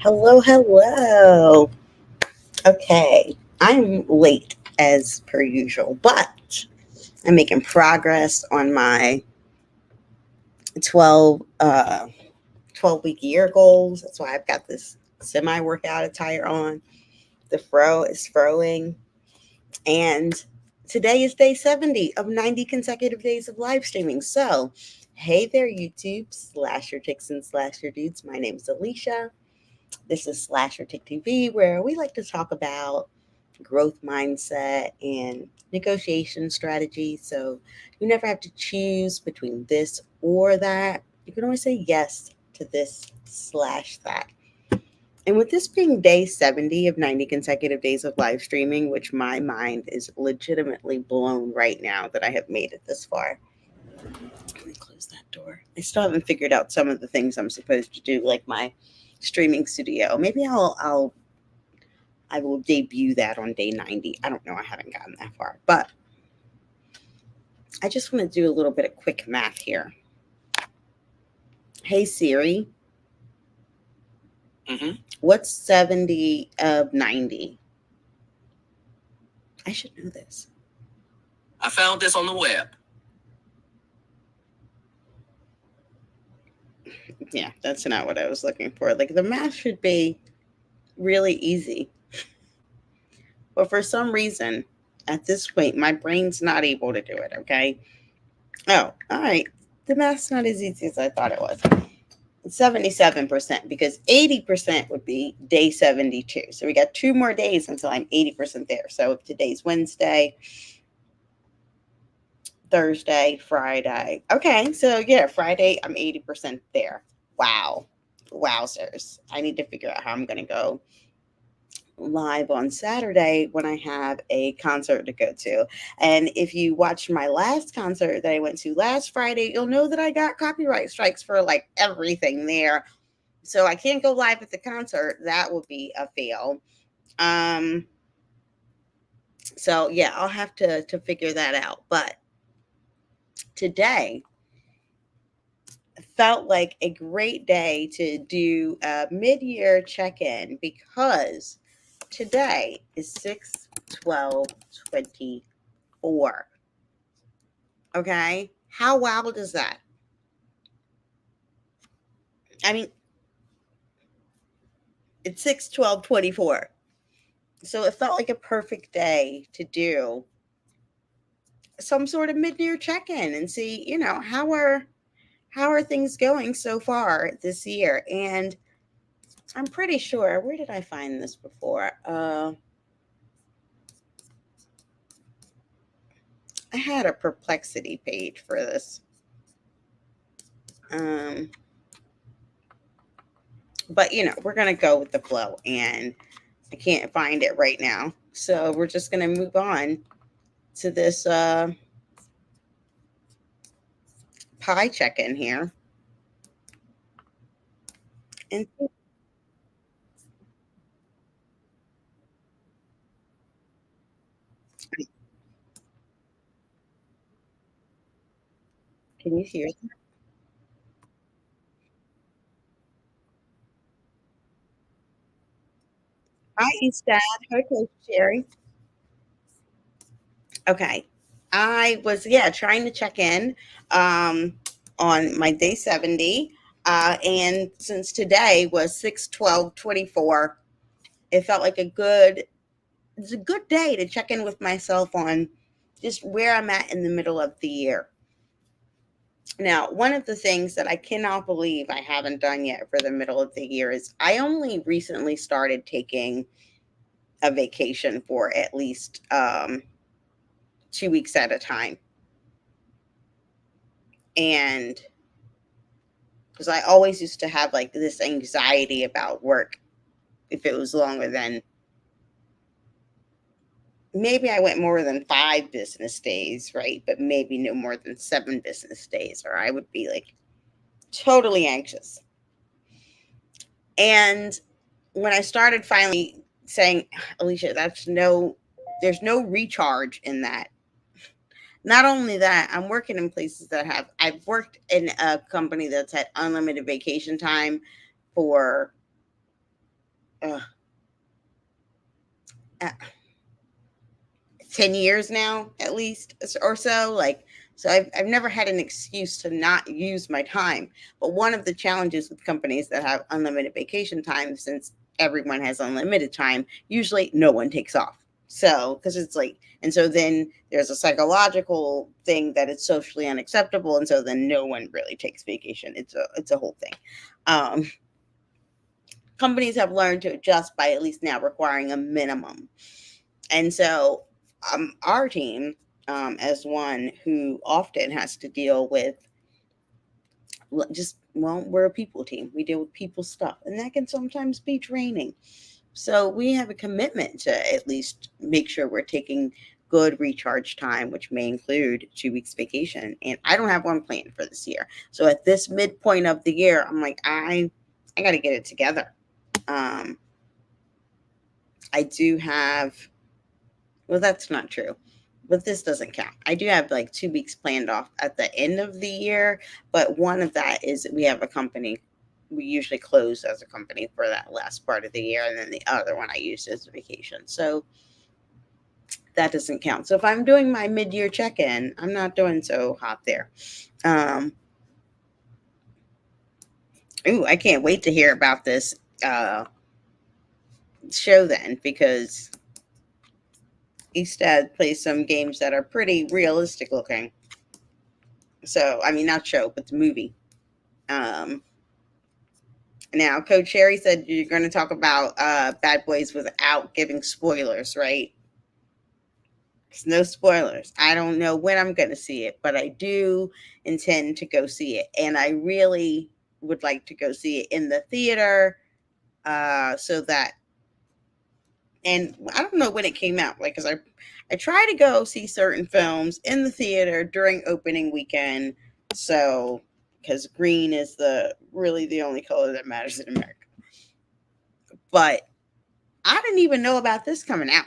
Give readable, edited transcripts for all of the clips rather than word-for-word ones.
Hello, hello. Okay, I'm late as per usual, but I'm making progress on my 12, 12-week year goals. That's why I've got this semi workout attire on. The fro is froing. And today is day 70 of 90 consecutive days of live streaming. So, hey there, YouTube, slasher ticks and slasher dudes. My name is Alicia. This is Slasher Tick TV, where we like to talk about growth mindset and negotiation strategy. So you never have to choose between this or that. You can always say yes to this slash that. And with this being day 70 of 90 consecutive days of live streaming, which my mind is legitimately blown right now that I have made it this far. Let me close that door. I still haven't figured out some of the things I'm supposed to do, like my streaming studio. Maybe I will debut that on day 90. I don't know. I haven't gotten that far. But I just want to do a little bit of quick math here. Hey, Siri. What's 70 of 90? I should know this. I found this on the web. Yeah, that's not what I was looking for. Like, the math should be really easy. But for some reason, at this point, my brain's not able to do it, okay? Oh, all right. The math's not as easy as I thought it was. 77%, because 80% would be day 72. So we got 2 more days until I'm 80% there. So if today's Wednesday, Thursday, Friday. Okay, so yeah, Friday, I'm 80% there. Wow. Wowzers. I need to figure out how I'm going to go live on Saturday when I have a concert to go to. And if you watched my last concert that I went to last Friday, you'll know that I got copyright strikes for like everything there. So I can't go live at the concert. That would be a fail. So yeah, I'll have to figure that out. But today felt like a great day to do a mid-year check-in because today is 6/12/24. Okay? How wild is that? I mean, it's 6/12/24. So it felt like a perfect day to do some sort of mid-year check-in and see, how are things going so far this year? And I'm pretty sure, where did I find this before? I had a Perplexity page for this. But we're gonna go with the flow, and I can't find it right now. So we're just gonna move on to this pie check-in here. And can you hear that? Hi, Eastad. Hi, Coach Sherry. Okay. I was, trying to check in on my day 70. And since today was 6/12/24, it felt like it's a good day to check in with myself on just where I'm at in the middle of the year. Now, one of the things that I cannot believe I haven't done yet for the middle of the year is I only recently started taking a vacation for at least 2 weeks at a time. And because I always used to have like this anxiety about work if it was longer than, maybe I went more than 5 business days, right? But maybe no more than 7 business days, or I would be like totally anxious. And when I started finally saying, Alicia, that's no there's no recharge in that. Not only that, I'm working in places that I've worked in a company that's had unlimited vacation time for uh, uh, 10 years now, at least, or so. Like, so I've never had an excuse to not use my time. But one of the challenges with companies that have unlimited vacation time, since everyone has unlimited time, usually no one takes off. So, because it's like, and so then there's a psychological thing that it's socially unacceptable. And so then no one really takes vacation. It's a whole thing. Um, Companies have learned to adjust by at least now requiring a minimum. And so our team, as one who often has to deal with we're a people team. We deal with people stuff, and that can sometimes be draining. So we have a commitment to at least make sure we're taking good recharge time, which may include 2 weeks vacation. And I don't have one planned for this year. So at this midpoint of the year, I'm like, I got to get it together. I do have, well, that's not true, but this doesn't count. I do have like 2 weeks planned off at the end of the year, but one of that is we have a company. We usually close as a company for that last part of the year, and then the other one I use as a vacation. So that doesn't count. So if I'm doing my mid-year check-in, I'm not doing so hot there. I can't wait to hear about this show then, because Eastad plays some games that are pretty realistic looking. So, I mean, not show, but the movie. Now, Coach Sherry said you're going to talk about Bad Boys without giving spoilers, right? There's no spoilers. I don't know when I'm going to see it, but I do intend to go see it. And I really would like to go see it in the theater so that, and I don't know when it came out, like, because I try to go see certain films in the theater during opening weekend. So, because green is really the only color that matters in America. But I didn't even know about this coming out.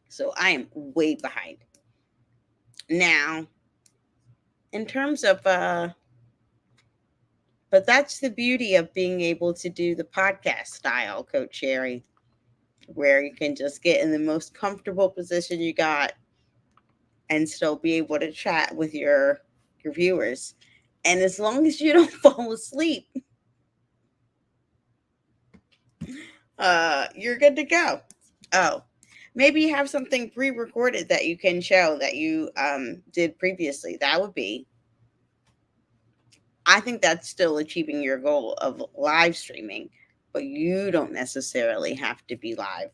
So I am way behind. Now, in terms of, but that's the beauty of being able to do the podcast style, Coach Sherry, where you can just get in the most comfortable position you got and still be able to chat with your viewers. And as long as you don't fall asleep, you're good to go. Oh, maybe you have something pre-recorded that you can show that you did previously. That would be, I think that's still achieving your goal of live streaming, but you don't necessarily have to be live.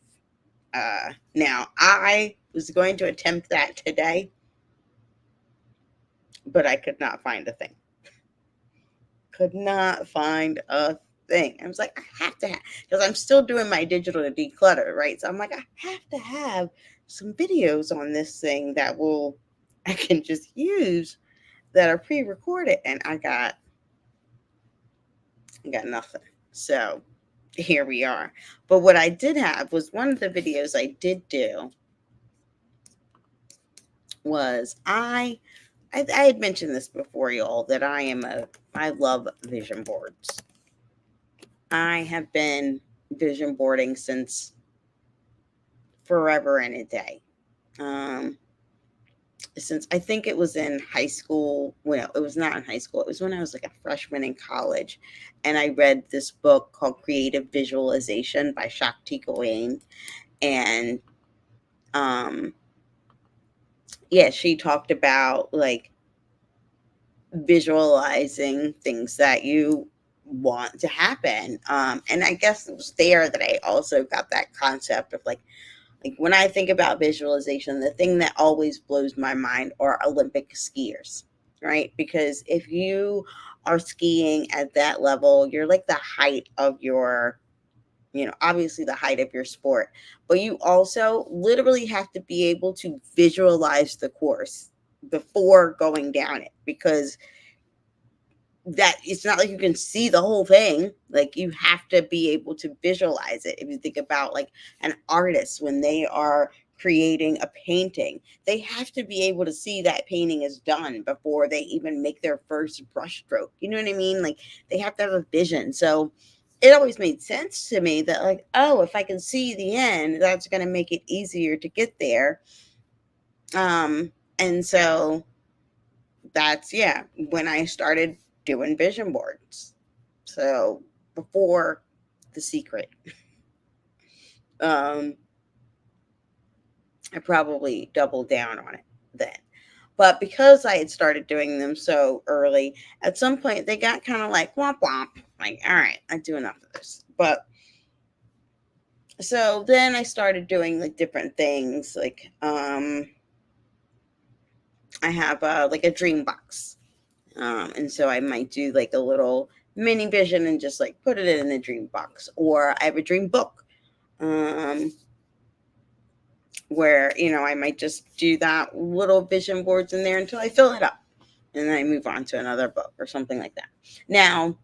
Now, I was going to attempt that today, but I could not find a thing. Could not find a thing. I was like, I have to have, because I'm still doing my digital declutter, right? So I'm like, I have to have some videos on this thing that I can just use that are pre-recorded, and I got nothing. So here we are. But what I did have was one of the videos I did do was I had mentioned this before, y'all, that I love vision boards. I have been vision boarding since forever and a day. Since I think it was in high school. Well, it was not in high school. It was when I was like a freshman in college. And I read this book called Creative Visualization by Shakti Gawain. And she talked about like visualizing things that you want to happen. And I guess it was there that I also got that concept of like when I think about visualization, the thing that always blows my mind are Olympic skiers, right? Because if you are skiing at that level, you're like the height of your, obviously the height of your sport, but you also literally have to be able to visualize the course before going down it, because that it's not like you can see the whole thing. Like you have to be able to visualize it. If you think about like an artist when they are creating a painting, they have to be able to see that painting is done before they even make their first brush stroke. You know what I mean? Like they have to have a vision. So it always made sense to me that like, oh, if I can see the end, that's going to make it easier to get there. And so that's, yeah, when I started doing vision boards. So before The Secret, um, I probably doubled down on it then. But because I had started doing them so early, at some point they got kind of like womp womp. Like, all right, I do enough of this. But so then I started doing like different things. Like I have like a dream box. And so I might do like a little mini vision and just like put it in a dream box. Or I have a dream book. Where I might just do that little vision boards in there until I fill it up, and then I move on to another book or something like that. Now,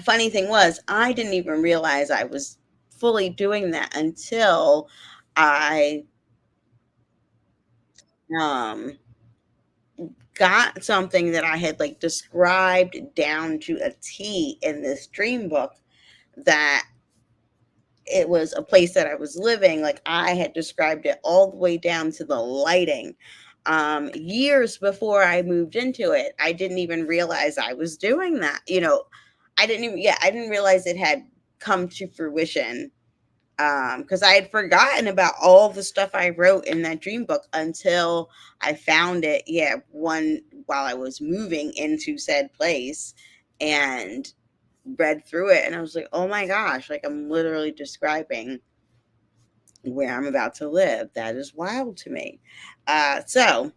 funny thing was, I didn't even realize I was fully doing that until I um, got something that I had like described down to a T in this dream book, that it was a place that I was living. Like I had described it all the way down to the lighting. Years before I moved into it, I didn't even realize I was doing that. I didn't realize it had come to fruition. Because I had forgotten about all the stuff I wrote in that dream book until I found it. Yeah, one while I was moving into said place, and read through it, and I was like, oh my gosh, like I'm literally describing where I'm about to live. That is wild to me. So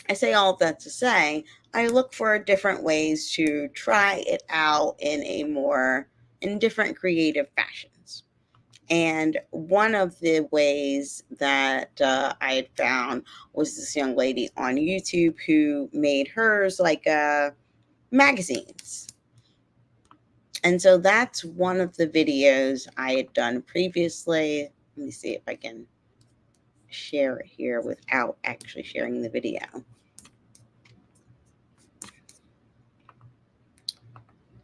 I say all of that to say I look for different ways to try it out in different creative fashions. And one of the ways that I had found was this young lady on YouTube who made hers like magazines. And so that's one of the videos I had done previously. Let me see if I can share it here without actually sharing the video.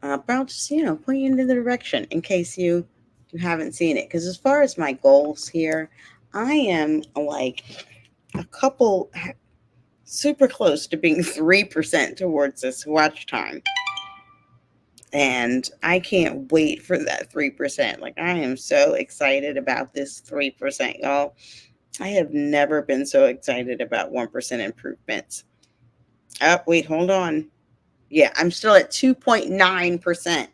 But I'll just, point you into the direction in case you haven't seen it. Because as far as my goals here, I am like a couple super close to being 3% towards this watch time. And I can't wait for that 3%. Like, I am so excited about this 3%, y'all. I have never been so excited about 1% improvements. Oh, wait, hold on. Yeah, I'm still at 2.9%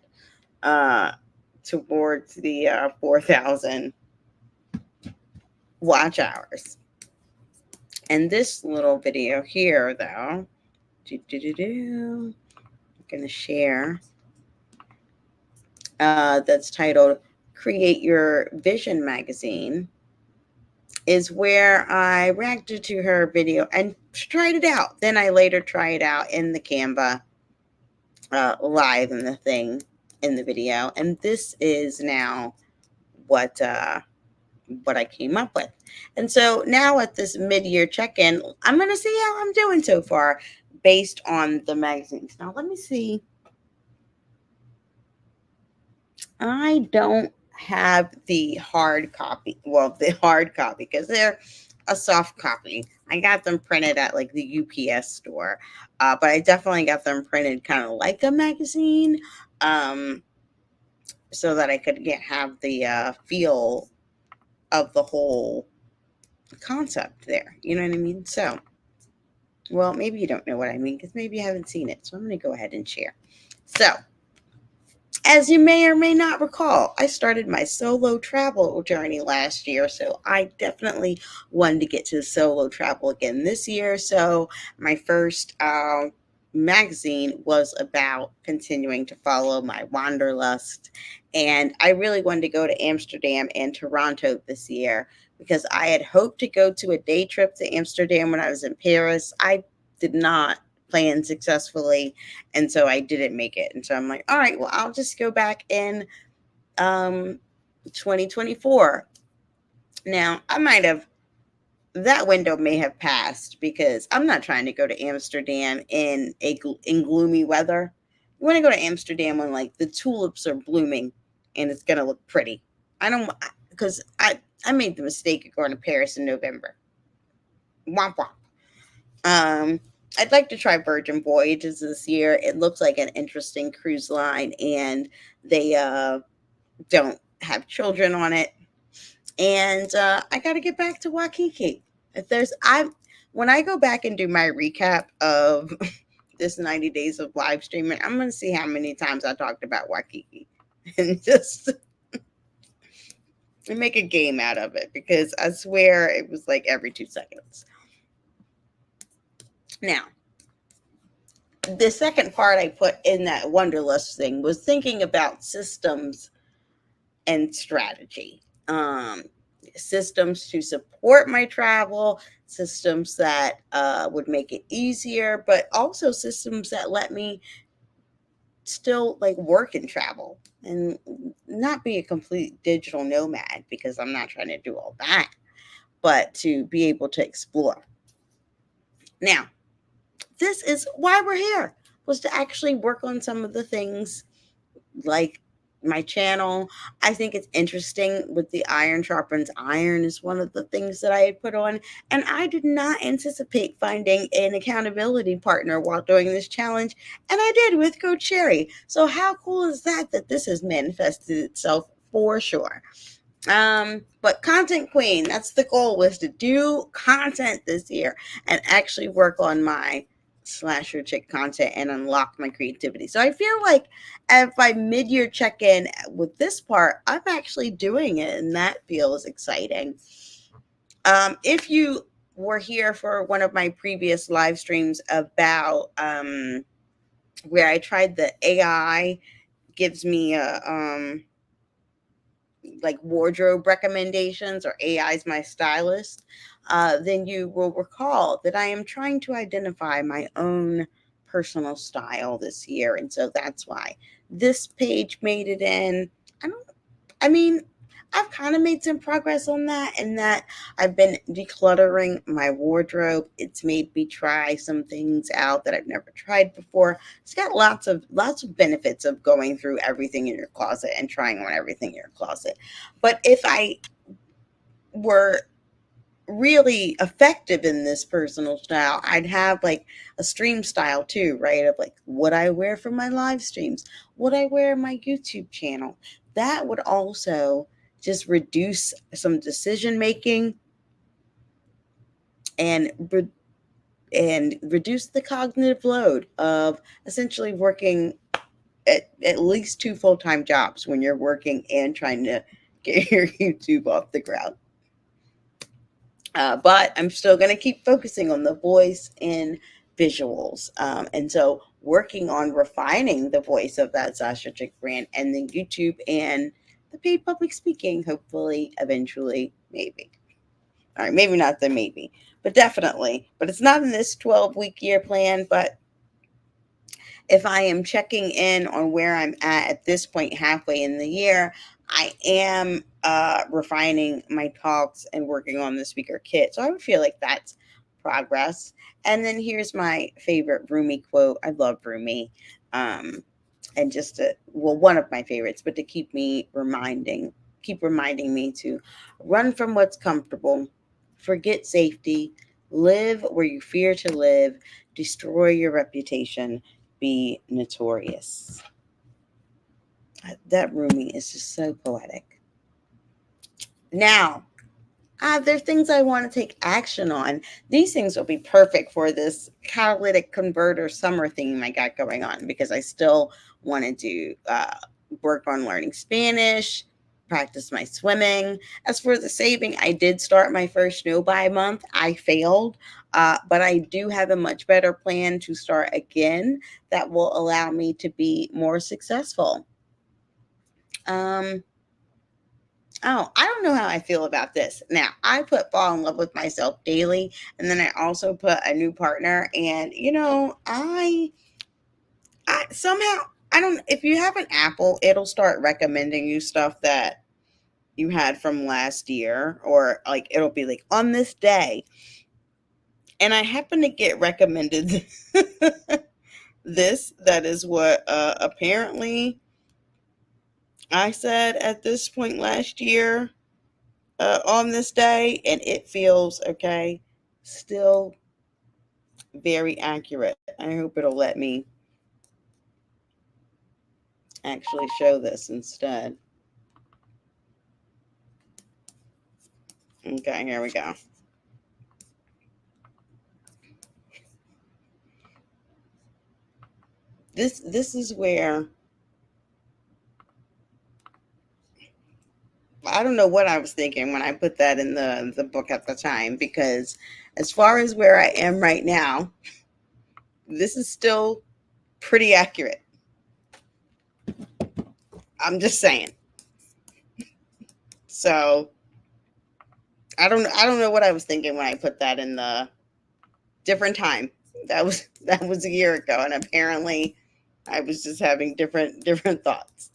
towards the 4,000 watch hours. And this little video here, though, I'm going to share. That's titled Create Your Vision Magazine, is where I reacted to her video and tried it out. Then I later tried it out in the Canva live in the thing in the video. And this is now what I came up with. And so now at this mid-year check-in, I'm going to see how I'm doing so far based on the magazines. Now, let me see. I don't have the hard copy. Well, the hard copy, because they're a soft copy. I got them printed at like the UPS store, but I definitely got them printed kind of like a magazine, so that I could have the feel of the whole concept there. You know what I mean? So, well, maybe you don't know what I mean because maybe you haven't seen it. So I'm going to go ahead and share. So, as you may or may not recall, I started my solo travel journey last year, so I definitely wanted to get to solo travel again this year. So my first magazine was about continuing to follow my wanderlust, and I really wanted to go to Amsterdam and Toronto this year because I had hoped to go to a day trip to Amsterdam when I was in Paris. I did not plan successfully, and so I didn't make it. And so I'm like, all right, well, I'll just go back in 2024. Now, I might have that window may have passed because I'm not trying to go to Amsterdam in gloomy weather. You want to go to Amsterdam when like the tulips are blooming and it's gonna look pretty. I don't because I made the mistake of going to Paris in November. Womp womp. I'd like to try Virgin Voyages this year. It looks like an interesting cruise line, and they don't have children on it. And I got to get back to Waikiki. If there's I When I go back and do my recap of this 90 days of live streaming, I'm going to see how many times I talked about Waikiki and just make a game out of it, because I swear it was like every 2 seconds. Now, the second part I put in that Wanderlust thing was thinking about systems and strategy. Systems to support my travel, systems that would make it easier, but also systems that let me still like work and travel and not be a complete digital nomad, because I'm not trying to do all that, but to be able to explore. Now, this is why we're here, was to actually work on some of the things like my channel. I think it's interesting with the iron sharpens iron is one of the things that I had put on, and I did not anticipate finding an accountability partner while doing this challenge, and I did with Coach Sherry. So how cool is that this has manifested itself for sure. But content queen, that's the goal, was to do content this year and actually work on my slasher chick content and unlock my creativity. So I feel like if I mid-year check in with this part, I'm actually doing it, and that feels exciting. If you were here for one of my previous live streams about where I tried the AI gives me a like wardrobe recommendations, or AI's my stylist, then you will recall that I am trying to identify my own personal style this year. And so that's why this page made it in. I mean, I've kind of made some progress on that, and that I've been decluttering my wardrobe. It's made me try some things out that I've never tried before. It's got lots of benefits of going through everything in your closet and trying on everything in your closet. But if I were really effective in this personal style, I'd have like a stream style too, right? Of like what I wear for my live streams, what I wear in my YouTube channel. That would also just reduce some decision making and reduce the cognitive load of essentially working at least 2 full-time jobs when you're working and trying to get your YouTube off the ground. But I'm still going to keep focusing on the voice and visuals. And so working on refining the voice of that Sasha Chick brand, and then YouTube and the paid public speaking, hopefully, eventually, maybe. All right, maybe not the maybe, but definitely. But it's not in this 12-week year plan. But if I am checking in on where I'm at this point, halfway in the year, I am refining my talks and working on the speaker kit. So I would feel like that's progress. And then here's my favorite Rumi quote. I love Rumi. And just one of my favorites, but to keep reminding me to run from what's comfortable, forget safety, live where you fear to live, destroy your reputation, be notorious. That Rumi is just so poetic. Now, there are things I want to take action on. These things will be perfect for this catalytic converter summer theme I got going on, because I still want to do work on learning Spanish, practice my swimming. As for the saving, I did start my first no buy month. I failed, but I do have a much better plan to start again that will allow me to be more successful. Oh, I don't know how I feel about this. Now, I put fall in love with myself daily, and then I also put a new partner. And I somehow I don't. If you have an Apple, it'll start recommending you stuff that you had from last year, or like it'll be like on this day. And I happen to get recommended this. That is what apparently I said at this point last year on this day, and it feels okay. Still very accurate. I hope it'll let me actually show this instead. Okay, here we go. This is where I don't know what I was thinking when I put that in the book at the time, because as far as where I am right now, this is still pretty accurate. I'm just saying. So I don't know what I was thinking when I put that in the different time. That was a year ago, and apparently I was just having different thoughts.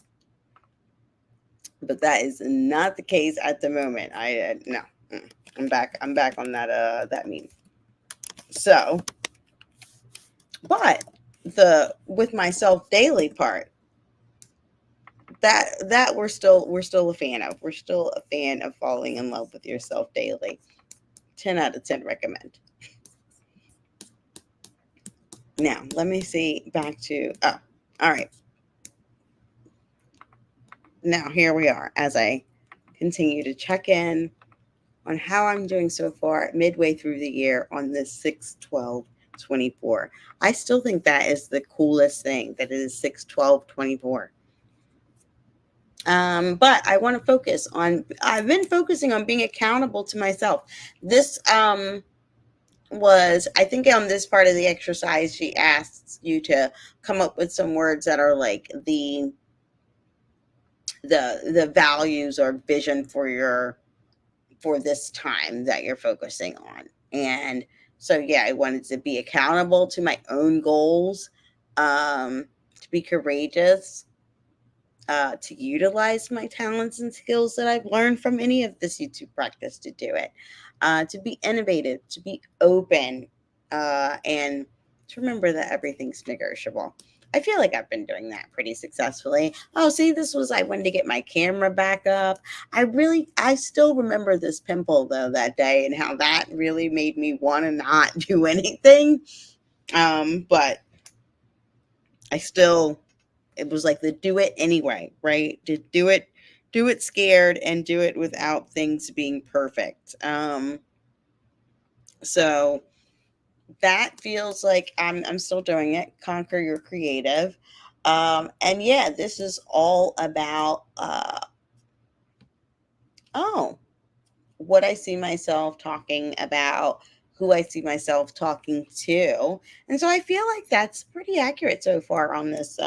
But that is not the case at the moment. I no. I'm back. I'm back on that meme. So, but the with myself daily part, that we're still a fan of. We're still a fan of falling in love with yourself daily. 10 out of 10 recommend. Now, let me see back to oh, all right. Now here we are as I continue to check in on how I'm doing so far midway through the year on this 6/12/24. I still think that is the coolest thing, that it is 6/12/24. But I want to focus on, I've been focusing on being accountable to myself. This was, I think on this part of the exercise, she asks you to come up with some words that are like the values or vision for this time that you're focusing on. And so, yeah, I wanted to be accountable to my own goals, to be courageous, to utilize my talents and skills that I've learned from any of this YouTube practice to do it, to be innovative, to be open, and to remember that everything's negotiable. I feel like I've been doing that pretty successfully. Oh, see, this was, I wanted to get my camera back up. I still remember this pimple though that day, and how that really made me want to not do anything. But I still, it was like the do it anyway, right? To do it scared, and do it without things being perfect. So that feels like I'm still doing it. Conquer your creative. And yeah, this is all about oh, what I see myself talking about, who I see myself talking to. And so I feel like that's pretty accurate so far on this,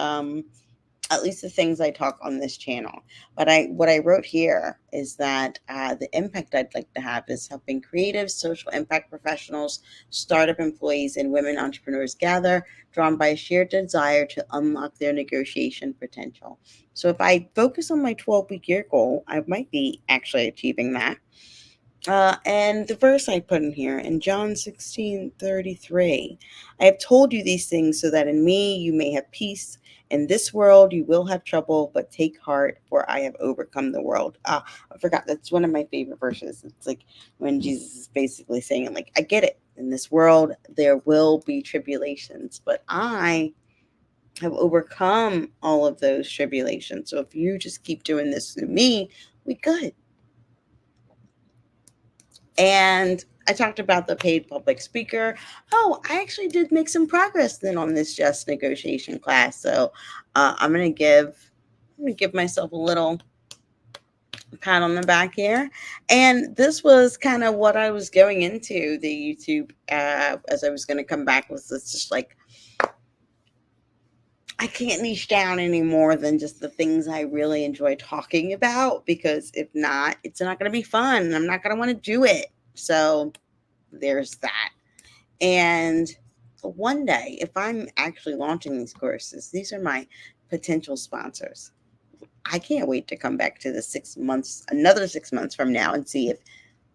at least the things I talk on this channel. But what I wrote here is that the impact I'd like to have is helping creative social impact professionals, startup employees, and women entrepreneurs gather, drawn by a shared desire to unlock their negotiation potential. So if I focus on my 12-week year goal, I might be actually achieving that. And the verse I put in here in John 16:33, I have told you these things so that in me you may have peace. In this world you will have trouble, but take heart, for I have overcome the world. Ah, I forgot. That's one of my favorite verses. It's like when Jesus is basically saying, like, I get it. In this world there will be tribulations, but I have overcome all of those tribulations. So if you just keep doing this through me, we good. And I talked about the paid public speaker. Oh, I actually did make some progress then on this just negotiation class. So I'm gonna give myself a little pat on the back here. And this was kind of what I was going into the YouTube, as I was going to come back with this, just like I can't niche down any more than just the things I really enjoy talking about, because if not, it's not going to be fun. And I'm not going to want to do it. So there's that. And one day, if I'm actually launching these courses, these are my potential sponsors. I can't wait to come back to the 6 months, another 6 months from now, and see if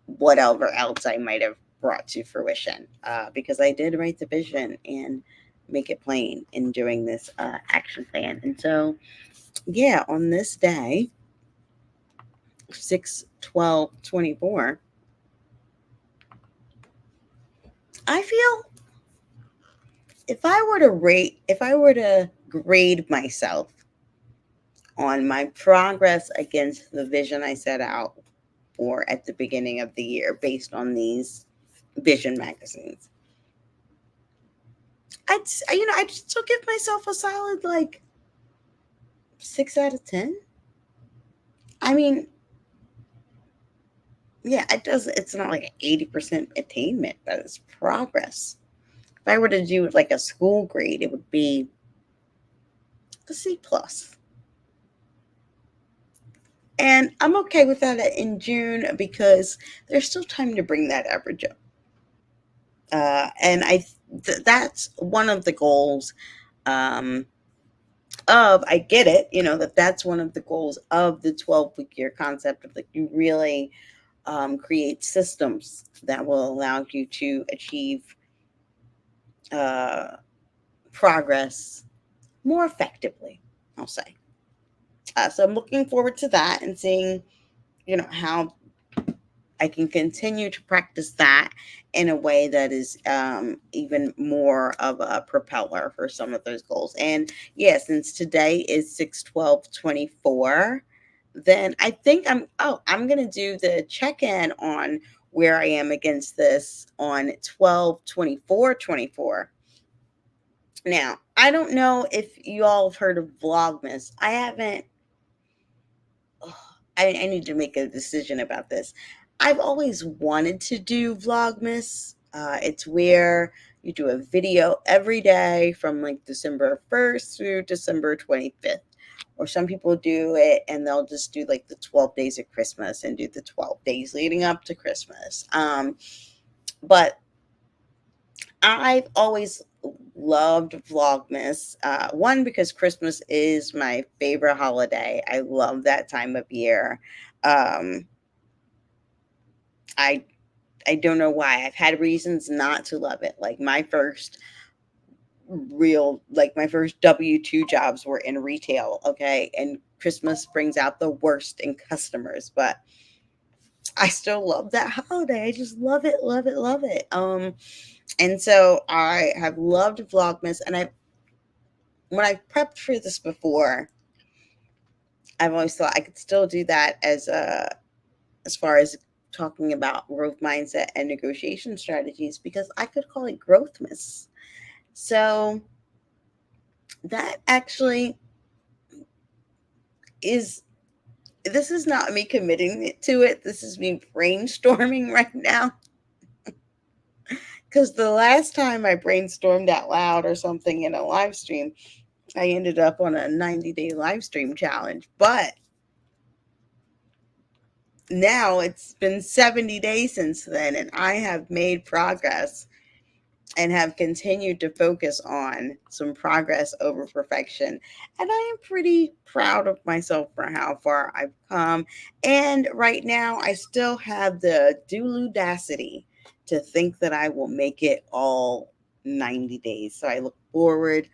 whatever else I might have brought to fruition, because I did write the vision and make it plain in doing this action plan. And so, yeah, on this day, 6/12/24, I feel if I were to grade myself on my progress against the vision I set out for at the beginning of the year based on these vision magazines, I'd still give myself a solid like 6 out of 10. I mean, yeah, it's not like an 80% attainment, but it's progress. If I were to do like a school grade, it would be a C plus. And I'm okay with that in June because there's still time to bring that average up. And that's one of the goals, um, I get it, that's one of the goals of the 12-week year concept of like you really create systems that will allow you to achieve uh, progress more effectively, I'll say. So I'm looking forward to that and seeing, how I can continue to practice that in a way that is even more of a propeller for some of those goals. And yeah, since today is 6/12/24, then I think I'm gonna do the check-in on where I am against this on 12/24/24. Now, I don't know if you all have heard of Vlogmas. I haven't. Ugh, I need to make a decision about this. I've always wanted to do Vlogmas. It's where you do a video every day from like December 1st through December 25th. Or some people do it and they'll just do like the 12 days of Christmas and do the 12 days leading up to Christmas. But I've always loved Vlogmas. One, because Christmas is my favorite holiday. I love that time of year. Um, I I don't know why. I've had reasons not to love it. Like my first W-2 jobs were in retail, okay? And Christmas brings out the worst in customers, but I still love that holiday. I just love it, love it, love it. And so I have loved Vlogmas, and when I've prepped for this before, I've always thought I could still do that as far as talking about growth mindset and negotiation strategies, because I could call it Growthmas. So that actually is this is not me committing to it. This is me brainstorming right now. Because the last time I brainstormed out loud or something in a live stream, I ended up on a 90-day live stream challenge. But now it's been 70 days since then, and I have made progress and have continued to focus on some progress over perfection. And I am pretty proud of myself for how far I've come. And right now, I still have the audacity to think that I will make it all 90 days. So I look forward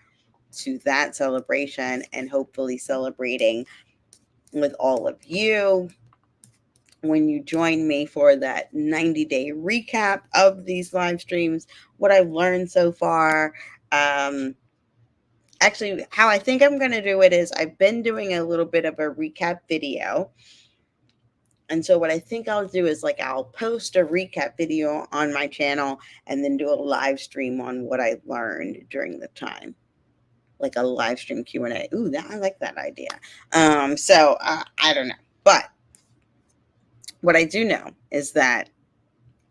to that celebration and hopefully celebrating with all of you when you join me for that 90-day recap of these live streams, what I've learned so far. Um, Actually, how I think I'm going to do it is I've been doing a little bit of a recap video. And so what I think I'll do is like I'll post a recap video on my channel and then do a live stream on what I learned during the time. Like a live stream Q&A. Ooh, I like that idea. So I don't know. But what I do know is that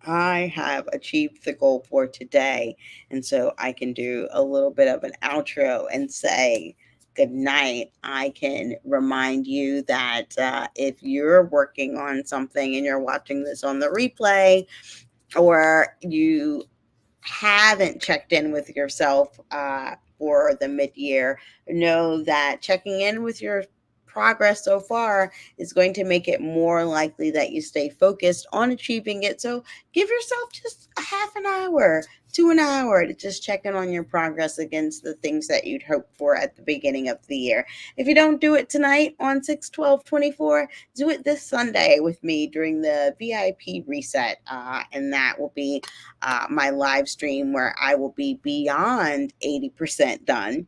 I have achieved the goal for today. And so I can do a little bit of an outro and say good night, I can remind you that if you're working on something and you're watching this on the replay, or you haven't checked in with yourself for the mid-year, know that checking in with your progress so far is going to make it more likely that you stay focused on achieving it. So give yourself just a half an hour to an hour to just check in on your progress against the things that you'd hoped for at the beginning of the year. If you don't do it tonight on 6/12/24, do it this Sunday with me during the VIP reset, and that will be my live stream where I will be beyond 80% done,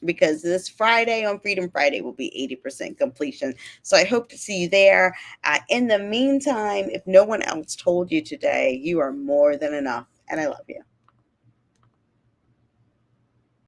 because this Friday on Freedom Friday will be 80% completion. So I hope to see you there. In the meantime, if no one else told you today, you are more than enough, and I love you.